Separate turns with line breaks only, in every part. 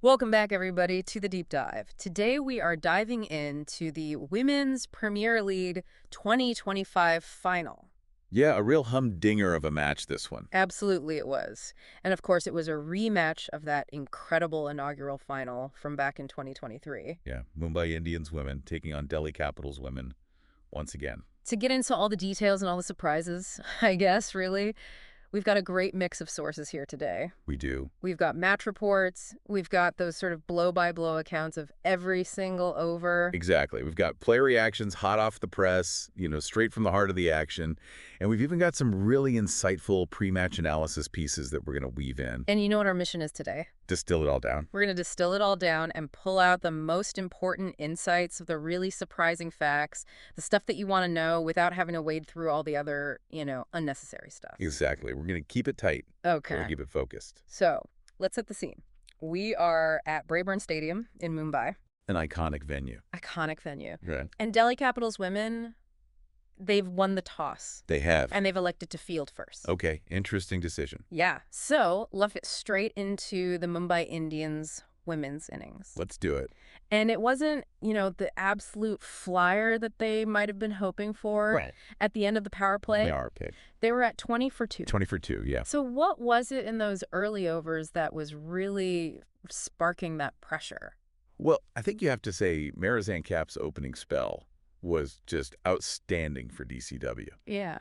Welcome back, everybody, to the Deep Dive. Today, we are diving into the Women's Premier League 2025 final.
Yeah, a real humdinger of a match, this one.
Absolutely, it was. And of course, it was a rematch of that incredible inaugural final from back in 2023.
Yeah, Mumbai Indians women taking on Delhi Capitals women once again.
To get into all the details and all the surprises, I guess, really, we've got a great mix of sources here today.
We do.
We've got match reports. We've got those sort of blow-by-blow accounts of every single over.
Exactly. We've got player reactions hot off the press, straight from the heart of the action. And we've even got some really insightful pre-match analysis pieces that we're going to weave in.
And you know what our mission is today?
Distill it all down.
We're going to distill it all down and pull out the most important insights, the really surprising facts, the stuff that you want to know without having to wade through all the other, unnecessary stuff.
Exactly. We're going to keep it tight.
Okay.
We'll keep it focused.
So let's set the scene. We are at Braeburn Stadium in Mumbai.
An iconic venue.
Iconic venue.
Right.
And Delhi Capitals women, they've won the toss.
They have.
And they've elected to field first.
Okay, interesting decision.
Yeah. So let's get straight into the Mumbai Indians women's innings.
Let's do it.
And it wasn't, the absolute flyer that they might have been hoping for at the end of the power play.
They are picked.
They were at 20 for 2.
20 for 2, yeah.
So what was it in those early overs that was really sparking that pressure?
Well, I think you have to say Marizanne Kapp's opening spell was just outstanding for DCW.
Yeah.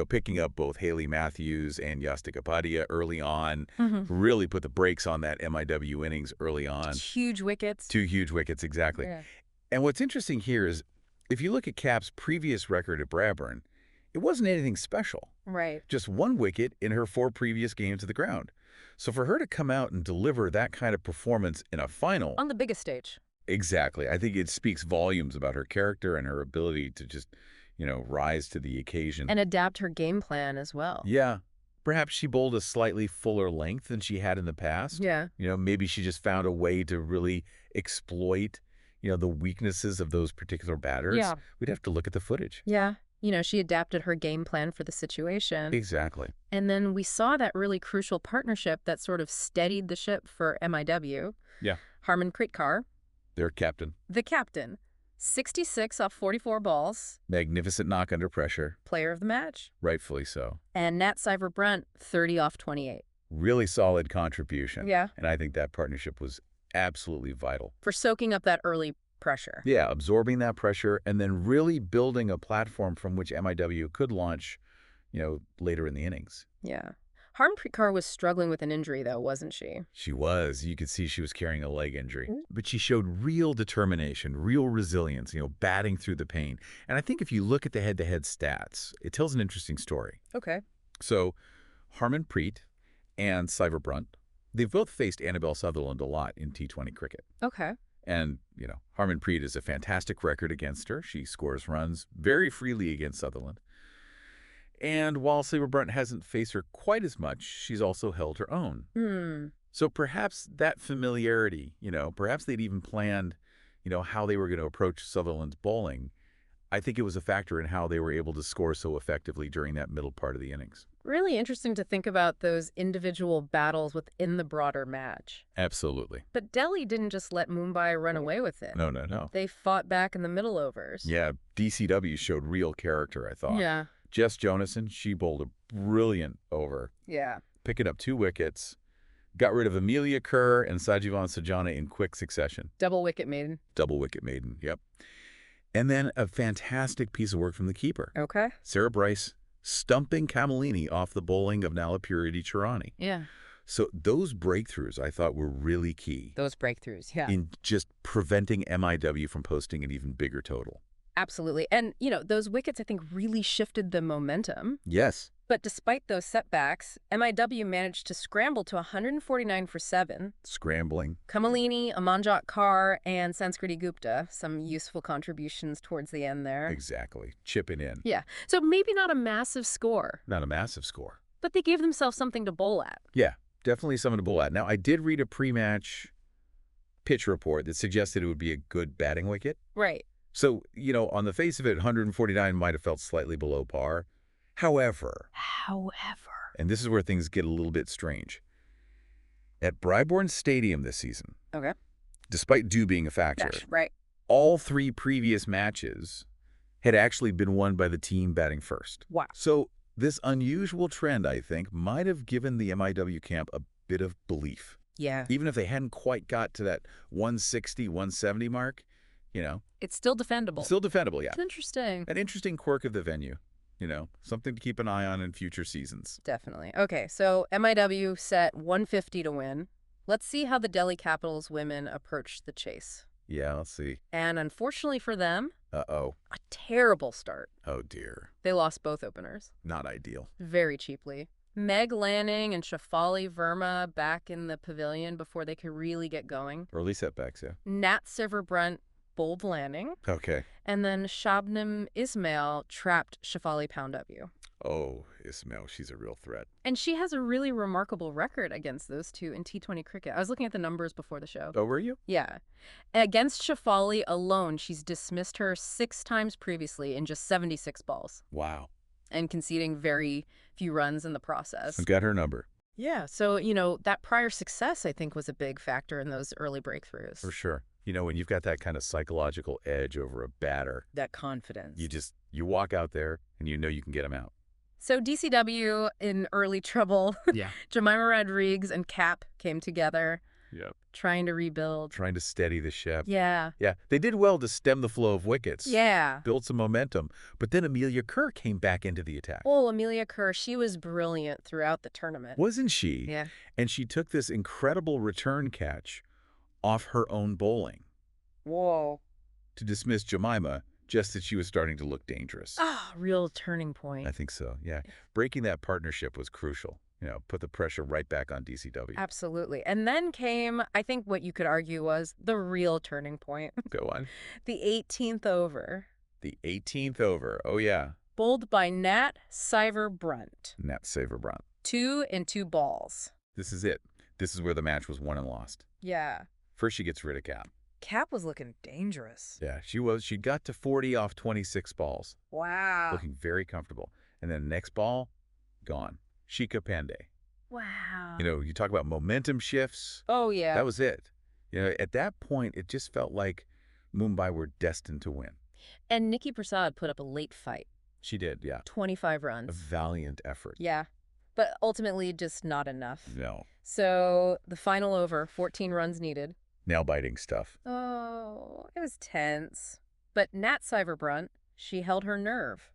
Picking up both Haley Matthews and Yastika Kapadia early on,
Mm-hmm.
really put the brakes on that MIW innings early on.
Huge wickets.
2 huge wickets, exactly.
Yeah.
And what's interesting here is, if you look at Kapp's previous record at Braeburn, it wasn't anything special.
Right.
Just 1 wicket in her 4 previous games of the ground. So for her to come out and deliver that kind of performance in a final...
On the biggest stage.
Exactly. I think it speaks volumes about her character and her ability to just, rise to the occasion.
And adapt her game plan as well.
Yeah. Perhaps she bowled a slightly fuller length than she had in the past.
Yeah.
Maybe she just found a way to really exploit, the weaknesses of those particular batters.
Yeah.
We'd have to look at the footage.
Yeah. She adapted her game plan for the situation.
Exactly.
And then we saw that really crucial partnership that sort of steadied the ship for MIW.
Yeah.
Harmanpreet Kaur,
Their captain.
the captain, 66 off 44 balls,
Magnificent knock under pressure.
player of the match.
Rightfully so.
And Nat Cyber-Brunt, 30 off 28.
Really solid contribution.
Yeah.
And I think that partnership was absolutely vital.
For soaking up that early pressure.
Yeah, absorbing that pressure and then really building a platform from which MIW could launch, later in the innings.
Yeah. Harmanpreet Kaur was struggling with an injury, though, wasn't she?
She was. You could see she was carrying a leg injury. But she showed real determination, real resilience, batting through the pain. And I think if you look at the head-to-head stats, it tells an interesting story.
Okay.
So Harmanpreet and Cyber-Brunt, they've both faced Annabelle Sutherland a lot in T20 cricket.
Okay.
And, Harmanpreet is a fantastic record against her. She scores runs very freely against Sutherland. And while Cyber-Brunt hasn't faced her quite as much, she's also held her own. So perhaps that familiarity, perhaps they'd even planned, how they were going to approach Sutherland's bowling. I think it was a factor in how they were able to score so effectively during that middle part of the innings.
Really interesting to think about those individual battles within the broader match.
Absolutely.
But Delhi didn't just let Mumbai run away with it.
No, no, no.
They fought back in the middle overs.
Yeah, DCW showed real character, I thought.
Yeah.
Jess Jonasson, she bowled a brilliant over,
Yeah.
picking up 2 wickets, got rid of Amelia Kerr and Sajivan Sajana in quick succession.
Double wicket maiden.
Double wicket maiden, yep. And then a fantastic piece of work from the keeper.
Okay.
Sarah Bryce stumping Kamalini off the bowling of Nalapurity Chirani.
Yeah.
So those breakthroughs I thought were really key
Those breakthroughs. Yeah.
in just preventing MIW from posting an even bigger total.
Absolutely. And, those wickets, I think, really shifted the momentum.
Yes.
But despite those setbacks, MIW managed to scramble to 149 for 7.
Scrambling.
Kamalini, Amanjot Kaur, and Sanskriti Gupta, some useful contributions towards the end there.
Exactly. Chipping in.
Yeah. So maybe not a massive score,
Not a massive score.
but they gave themselves something to bowl at.
Yeah, definitely something to bowl at. Now, I did read a pre-match pitch report that suggested it would be a good batting wicket.
Right.
So, on the face of it, 149 might have felt slightly below par. However, and this is where things get a little bit strange, at Braeburn Stadium this season,
Okay.
despite dew being a factor.
Gosh, right.
All 3 previous matches had actually been won by the team batting first.
Wow.
So this unusual trend, I think, might have given the MIW camp a bit of belief.
Yeah.
Even if they hadn't quite got to that 160, 170 mark,
It's still defendable.
still defendable, yeah.
It's interesting.
An interesting quirk of the venue, something to keep an eye on in future seasons.
Definitely. Okay, so MIW set 150 to win. Let's see how the Delhi Capitals women approached the chase.
Yeah, let's see.
And unfortunately for them,
Uh-oh.
a terrible start.
Oh, dear.
They lost both openers.
Not ideal.
Very cheaply. Meg Lanning and Shafali Verma back in the pavilion before they could really get going.
Early setbacks, yeah.
Nat Silverbrunt bold landing.
Okay.
And then Shabnam Ismail trapped Shafali Pound W.
Oh, Ismail, she's a real threat.
And she has a really remarkable record against those two in T20 cricket. I was looking at the numbers before the show.
Oh, were you?
Yeah. Against Shafali alone, she's dismissed her 6 times previously in just 76 balls.
Wow.
And conceding very few runs in the process.
I've got her number.
Yeah, so, that prior success, I think, was a big factor in those early breakthroughs.
For sure. When you've got that kind of psychological edge over a batter,
That confidence.
you walk out there and you can get them out.
So DCW in early trouble.
Yeah.
Jemima Rodriguez and Cap came together,
Yep.
trying to rebuild.
Trying to steady the ship.
Yeah.
Yeah, they did well to stem the flow of wickets.
Yeah.
Build some momentum. But then Amelia Kerr came back into the attack.
Well, Amelia Kerr, she was brilliant throughout the tournament.
Wasn't she?
Yeah.
And she took this incredible return catch off her own bowling
Whoa.
to dismiss Jemima just as she was starting to look dangerous.
Ah, real turning point.
I think so, yeah. Breaking that partnership was crucial. Put the pressure right back on DCW.
Absolutely. And then came, I think what you could argue was the real turning point.
Go on.
The 18th over.
The 18th over. Oh, yeah.
Bowled by Nat Silverbrunt.
Nat Silverbrunt.
2 and 2 balls.
This is it. This is where the match was won and lost.
Yeah.
First, she gets rid of Cap.
Cap was looking dangerous.
Yeah, she was. She got to 40 off 26 balls.
Wow.
Looking very comfortable. And then next ball, gone. Shika Pandey.
Wow.
You talk about momentum shifts.
Oh, yeah.
That was it. At that point, it just felt like Mumbai were destined to win.
And Nikki Prasad put up a late fight.
She did, yeah.
25
A
runs.
valiant effort.
Yeah. But ultimately, just not enough.
No.
So the final over, 14 runs needed.
Nail-biting stuff.
Oh, it was tense. But Nat Silverbrunt, she held her nerve.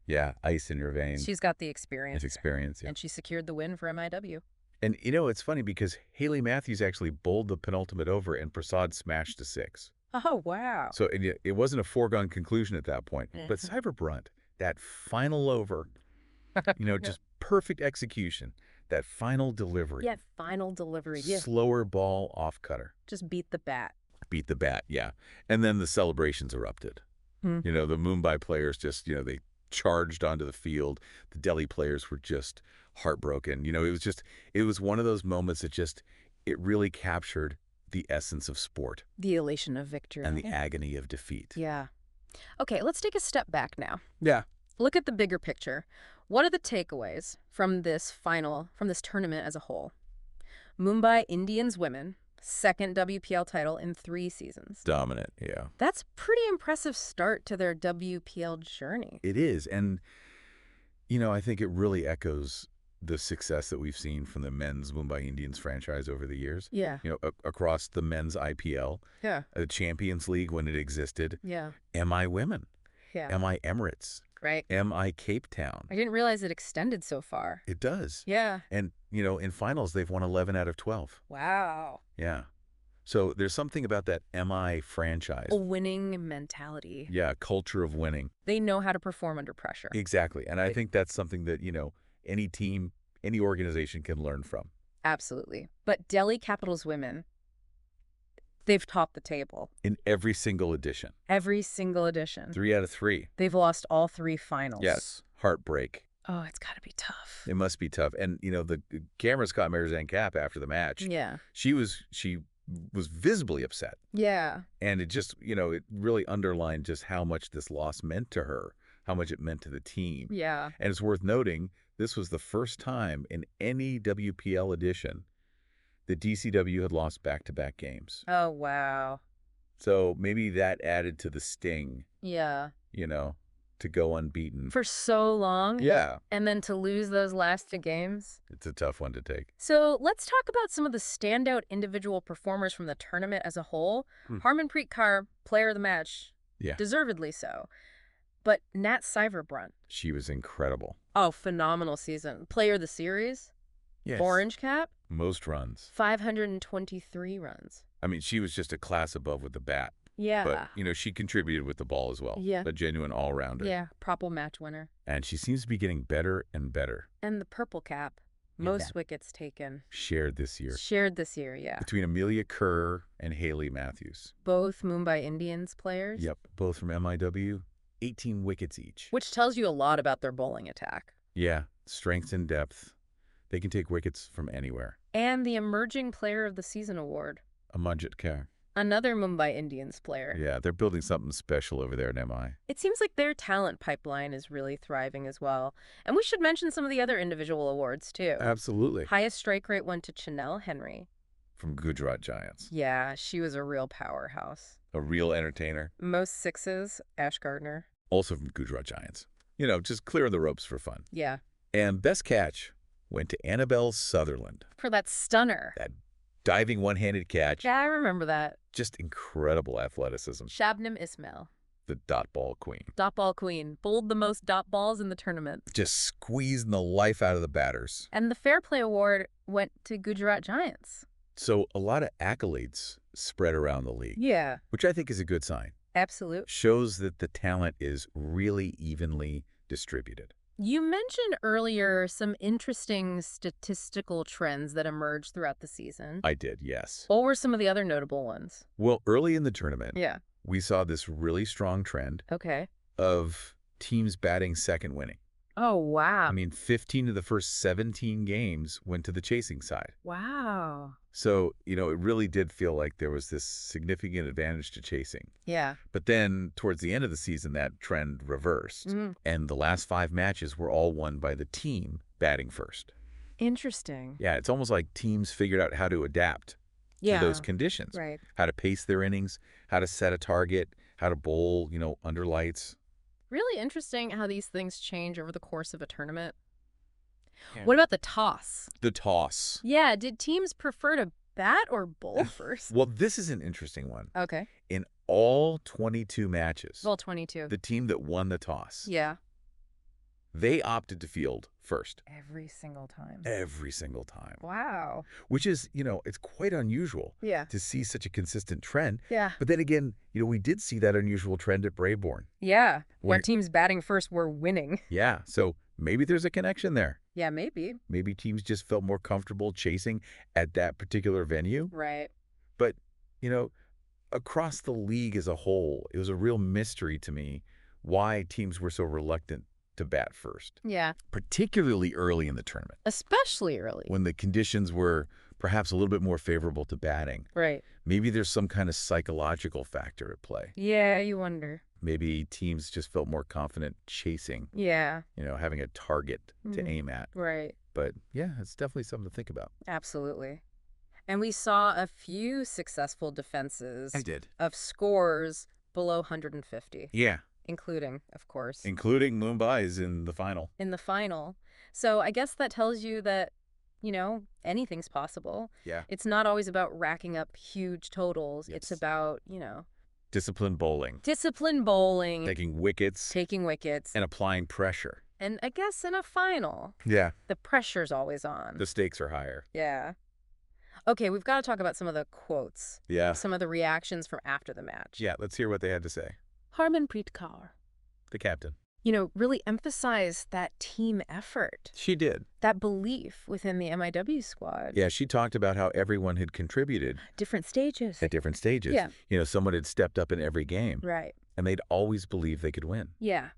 Yeah, ice in your veins.
She's got the experience.
It's experience, yeah.
And she secured the win for MIW.
And, it's funny because Haley Matthews actually bowled the penultimate over and Prasad smashed to 6.
Oh, wow.
So it wasn't a foregone conclusion at that point. But Silverbrunt, that final over, just perfect execution. That final delivery.
Yeah, final delivery. Yeah.
Slower ball off cutter.
Just beat the bat.
Beat the bat, yeah. And then the celebrations erupted.
Hmm.
The Mumbai players just, they charged onto the field. The Delhi players were just heartbroken. It was one of those moments that it really captured the essence of sport.
The elation of victory.
And the agony of defeat.
Yeah. Okay, let's take a step back now.
Yeah.
Look at the bigger picture. What are the takeaways from this tournament as a whole? Mumbai Indians women, second WPL title in 3 seasons.
Dominant, yeah.
That's pretty impressive start to their WPL journey.
It is. And, I think it really echoes the success that we've seen from the men's Mumbai Indians franchise over the years.
Yeah.
Across the men's IPL,
Yeah.
the Champions League when it existed,
Yeah.
MI Women,
Yeah.
MI Emirates,
Right.
MI Cape Town.
I didn't realize it extended so far.
It does.
Yeah.
And, in finals, they've won 11 out of 12.
Wow.
Yeah. So there's something about that MI franchise.
A winning mentality.
Yeah, culture of winning.
They know how to perform under pressure.
Exactly. And I think that's something that, any team, any organization can learn from.
Absolutely. But Delhi Capitals women, they've topped the table.
In every single edition.
Every single edition.
3 out of 3.
They've lost all 3 finals.
Yes. Heartbreak.
Oh, it's got to be tough.
It must be tough. And, the cameras caught Marizanne Kapp after the match.
Yeah.
She was visibly upset.
Yeah.
And it just, it really underlined just how much this loss meant to her, how much it meant to the team.
Yeah.
And it's worth noting, this was the first time in any WPL edition the DCW had lost back-to-back games.
Oh, wow.
So maybe that added to the sting,
Yeah.
you know, to go unbeaten.
For so long?
Yeah.
And then to lose those last 2 games?
It's a tough one to take.
So let's talk about some of the standout individual performers from the tournament as a whole. Harmanpreet Kaur, player of the match.
Yeah.
Deservedly so. But Nat Cyberbrunt.
She was incredible.
Oh, phenomenal season. Player of the series.
Yes.
Orange cap.
Most runs.
523 runs.
I mean, she was just a class above with the bat.
Yeah.
But, you know, she contributed with the ball as well.
Yeah.
A genuine all-rounder.
Yeah, Propel match winner.
And she seems to be getting better and better.
And the purple cap. Most wickets taken.
Shared this year.
Shared this year, yeah.
Between Amelia Kerr and Haley Matthews.
Both Mumbai Indians players.
Yep. Both from MIW. 18 wickets each.
Which tells you a lot about their bowling attack.
Yeah. Strength and depth. They can take wickets from anywhere.
And the Emerging Player of the Season award.
Amanjit Kaur.
Another Mumbai Indians player.
Yeah, they're building something special over there at MI.
It seems like their talent pipeline is really thriving as well. And we should mention some of the other individual awards, too.
Absolutely.
Highest strike rate went to Chanel Henry.
From Gujarat Giants.
Yeah, she was a real powerhouse.
A real entertainer.
Most sixes, Ash Gardner.
Also from Gujarat Giants. You know, just clearing the ropes for fun.
Yeah.
And best catch went to Annabelle Sutherland.
For that stunner.
That diving one-handed catch.
Yeah, I remember that.
Just incredible athleticism.
Shabnam Ismail.
The dot ball queen.
Dot ball queen. Bowled the most dot balls in the tournament.
Just squeezing the life out of the batters.
And the Fair Play Award went to Gujarat Giants.
So a lot of accolades spread around the league.
Yeah.
Which I think is a good sign.
Absolutely.
Shows that the talent is really evenly distributed.
You mentioned earlier some interesting statistical trends that emerged throughout the season.
I did, yes.
What were some of the other notable ones?
Well, early in the tournament,
Yeah.
we saw this really strong trend
Okay.
of teams batting second winning.
Oh, wow.
I mean, 15 of the first 17 games went to the chasing side.
Wow.
So, you know, it really did feel like there was this significant advantage to chasing.
Yeah.
But then towards the end of the season, that trend reversed. And the last 5 matches were all won by the team batting first.
Interesting.
Yeah, it's almost like teams figured out how to adapt to those conditions.
Right.
How to pace their innings, how to set a target, how to bowl, you know, under lights.
Really interesting how these things change over the course of a tournament.
Yeah.
What about the toss?
The toss.
Yeah, did teams prefer to bat or bowl first?
Well, this is an interesting one.
Okay.
In all 22 matches,
Well, 22.
the team that won the toss,
Yeah.
they opted to field first.
Every single time.
Every single time.
Wow.
Which is, you know, it's quite unusual
Yeah.
to see such a consistent trend.
Yeah.
But then again, you know, we did see that unusual trend at Braeborn.
Yeah. Where
When-
teams batting first were winning.
Yeah, so maybe there's a connection there.
Yeah, maybe.
Maybe teams just felt more comfortable chasing at that particular venue.
Right.
But, you know, across the league as a whole, it was a real mystery to me why teams were so reluctant to bat first,
Yeah.
particularly early in the tournament,
Especially early.
when the conditions were perhaps a little bit more favorable to batting.
Right.
Maybe there's some kind of psychological factor at play.
Yeah, you wonder.
Maybe teams just felt more confident chasing,
Yeah.
you know, having a target to
Mhm.
aim at.
Right.
But yeah, it's definitely something to think about.
Absolutely. And we saw a few successful defenses
did.
of scores below 150,
Yeah,
including, of course,
including Mumbai's in the final.
in the final. So I guess that tells you that, you know, anything's possible.
Yeah.
It's not always about racking up huge totals. It's
Yes.
about, you know,
Disciplined bowling,
disciplined bowling,
taking wickets,
taking wickets,
and applying pressure.
and I guess in a final,
Yeah.
the pressure's always on.
The stakes are higher.
Yeah. Okay, we've got to talk about some of the quotes,
Yeah.
some of the reactions from after the match.
Yeah, let's hear what they had to say.
Harmanpreet Kaur,
The captain.
you know, really emphasized that team effort,
She did.
that belief within the MIW squad.
Yeah, she talked about how everyone had contributed
Different stages.
at different stages.
Yeah.
You know, someone had stepped up in every game,
Right.
and they'd always believed they could win,
Yeah.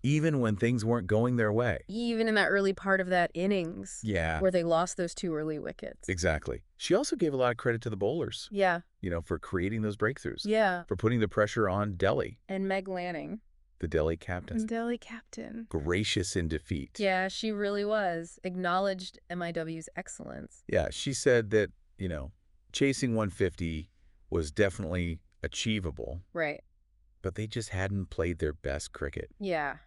even when things weren't going their way.
Even in that early part of that innings
Yeah,
where they lost those 2 early wickets.
exactly. She also gave a lot of credit to the bowlers,
Yeah.
you know, for creating those breakthroughs,
Yeah.
for putting the pressure on Delhi,
And Meg Lanning,
the Delhi captain.
Delhi captain.
Gracious in defeat.
Yeah, she really was. Acknowledged MIW's excellence.
Yeah, she said that you know, chasing 150 was definitely achievable,
Right.
but they just hadn't played their best cricket.
Yeah.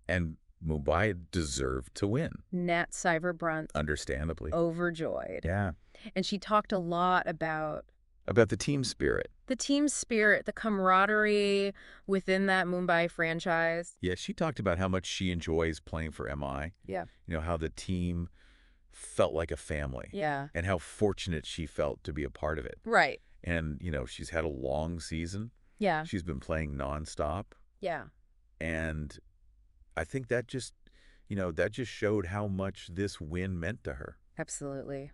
And Mumbai deserved to win,
Nat Cyberbrunt,
understandably.
overjoyed.
Yeah.
And she talked a lot about
About the team spirit.
the team spirit, the camaraderie within that Mumbai franchise.
Yeah, she talked about how much she enjoys playing for MI.
Yeah.
You know, how the team felt like a family.
Yeah.
And how fortunate she felt to be a part of it.
Right.
And, you know, she's had a long season.
Yeah.
She's been playing nonstop.
Yeah.
And I think that just, that just showed how much this win meant to her.
Absolutely.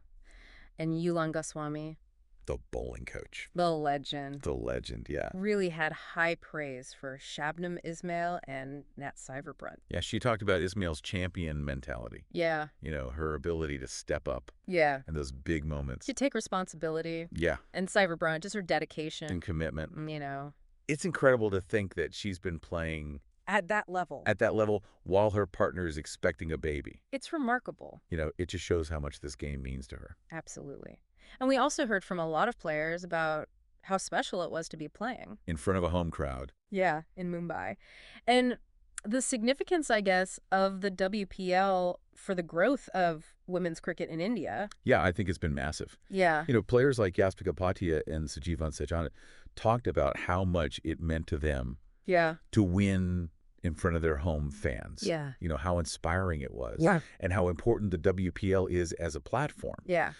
And Yulan Goswami,
The bowling coach.
the legend,
The legend, yeah.
really had high praise for Shabnam Ismail and Nat Cyberbrunt.
Yeah, she talked about Ismail's champion mentality.
Yeah.
You know, her ability to step up
Yeah.
in those big moments.
To take responsibility.
Yeah,
And Cyberbrunt, just her dedication.
and commitment.
It's
incredible to think that she's been playing
at that level.
at that level while her partner is expecting a baby.
It's remarkable.
It just shows how much this game means to her.
Absolutely. And we also heard from a lot of players about how special it was to be playing.
In front of a home crowd.
Yeah, in Mumbai. And the significance, I guess, of the WPL for the growth of women's cricket in India.
Yeah, I think it's been massive.
Yeah.
Players like Yaspika Bhatia and Sajeevan Sejana talked about how much it meant to them
Yeah.
to win in front of their home fans.
Yeah.
How inspiring it was.
Yeah.
And how important the WPL is as a platform.
Yeah.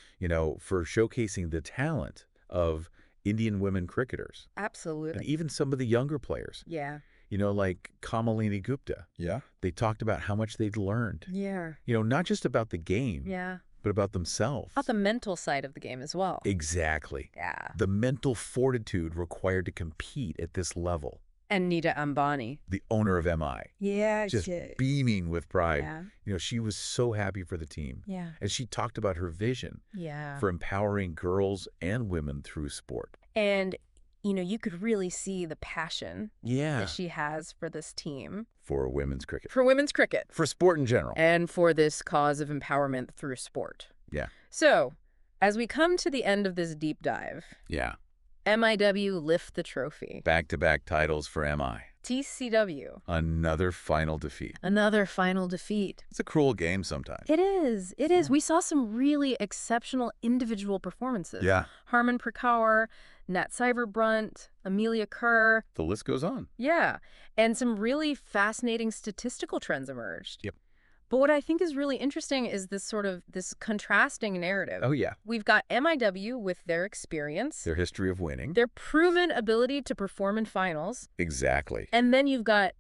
For showcasing the talent of Indian women cricketers. And
Absolutely.
even some of the younger players.
Yeah.
Like Kamalini Gupta.
Yeah.
They talked about how much they'd learned.
Yeah.
Not just about the game,
Yeah.
but about themselves.
About the mental side of the game as well.
Exactly.
Yeah.
The mental fortitude required to compete at this level.
And Nita Ambani.
The owner of MI.
Yeah.
Just beaming with pride.
Yeah.
She was so happy for the team.
Yeah.
And she talked about her vision
Yeah.
for empowering girls and women through sport.
And, you could really see the passion
Yeah.
that she has for this team.
For women's cricket.
For women's cricket.
For sport in general.
And for this cause of empowerment through sport.
Yeah.
So, as we come to the end of this deep dive,
Yeah.
MIW lift the trophy.
Back-to-back titles for MI.
TCW.
Another final defeat.
Another final defeat.
It's a cruel game sometimes.
It is. It is. We saw some really exceptional individual performances.
Yeah.
Harman Prakaur, Nat Cyberbrunt, Amelia Kerr.
The list goes on.
Yeah. And some really fascinating statistical trends emerged.
Yep.
But what I think is really interesting is this contrasting narrative.
Oh, yeah.
We've got MIW with their experience,
Their history of winning.
their proven ability to perform in finals,
Exactly.
and then you've got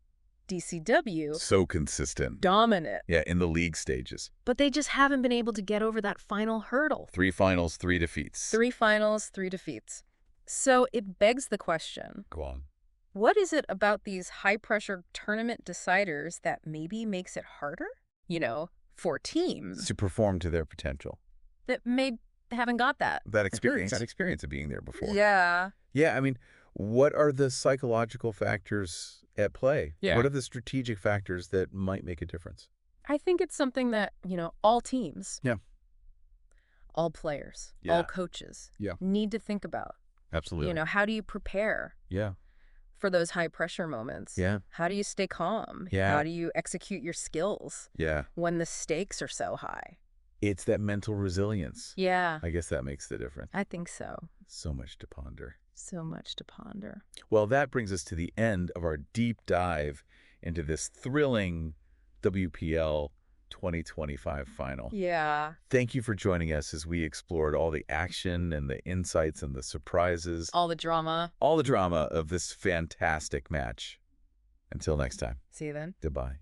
DCW,
So consistent.
dominant,
Yeah, in the league stages.
but they just haven't been able to get over that final hurdle.
3 finals, 3 defeats.
3 finals, 3 defeats. So it begs the question,
Go on.
what is it about these high-pressure tournament deciders that maybe makes it harder, for teams
To perform to their potential.
that haven't got that?
That experience. That experience of being there before.
Yeah.
Yeah, I mean, what are the psychological factors at play?
Yeah.
What are the strategic factors that might make a difference?
I think it's something that, all teams,
Yeah.
all players,
Yeah.
all coaches
Yeah.
need to think about.
Absolutely.
How do you prepare
Yeah.
for those high-pressure moments?
Yeah.
How do you stay calm?
Yeah.
How do you execute your skills
Yeah.
when the stakes are so high?
It's that mental resilience.
Yeah,
I guess that makes the difference.
I think so.
So much to ponder.
So much to ponder.
Well, that brings us to the end of our deep dive into this thrilling WPL 2025 final.
Yeah.
Thank you for joining us as we explored all the action and the insights and the surprises,
All the drama.
all the drama of this fantastic match. Until next time,
See you then.
goodbye.